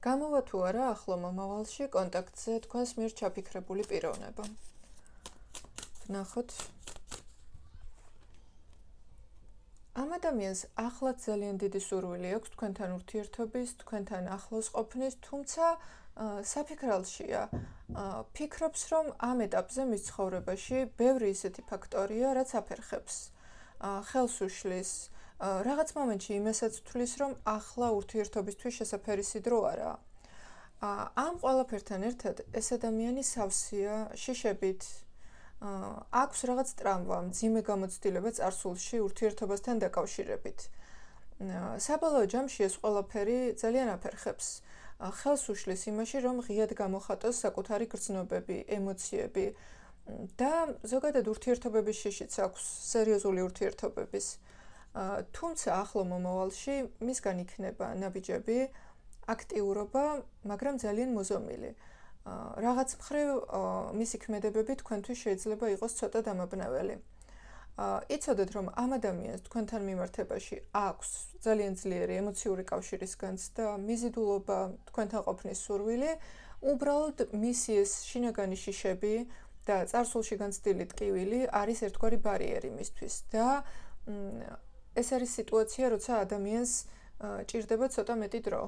გამოვა თუ არა ახლო მომავალში კონტაქტზე თქვენს მიერ ჩაფიქრებული პიროვნება. ვნახოთ. ამ ადამიანს ახლაც ძალიან დიდი სურვილი აქვს თქვენთან ურთიერთობის, თქვენთან ახლოს ყოფნის, თუმცა საფიქრალშია. ფიქრობს, რომ ამ ეტაპზე მის ცხოვრებაში ბევრი ისეთი ფაქტორია, რაც აფერხებს. ხელს უშლის, რაღაც მომენტში იმასაც თვლის, რომ ახლა ურთიერთობისთვის შესაფერისი დრო არაა. ამ ყველაფერთან ერთად ეს ადამიანი სავსეა შიშებით. აქვს რაღაც ტრამვა, მძიმე გამოცდილება წარსულში ურთიერთობასთან დაკავშირებით. საბოლოო ჯამში ეს ყველაფერი ძალიან აფერხებს. ხელს უშლის იმაში, რომ ღიად გამოხატოს საკუთარი გრძნობები, ემოციები და ზოგადად ურთიერთობების შიშიც აქვს, სერიოზული ურთიერთობების. თუმცა ახლო მომავალში მისგან იქნება ნაბიჯები, აქტიურობა, მაგრამ ძალიან მოზომილი. რაღაც მხრივ მისი ქმედებები თქვენთვის შეიძლება იყოს ცოტა დამაბნეველი. იცოდეთ, რომ ამ ადამიანს თქვენთან მიმართებაში აქვს ძალიან ძლიერი ემოციური კავშირის განცდა, მიზიდულობა, თქვენთან ყოფნის სურვილი, უბრალოდ მისი ეს შინაგანი შიშები და წარსულში განცდილი ტკივილი არის ერთგვარი ბარიერი მისთვის და ეს არის სიტუაცია, როცა ადამიანს ჭირდება ცოტა მეტი დრო.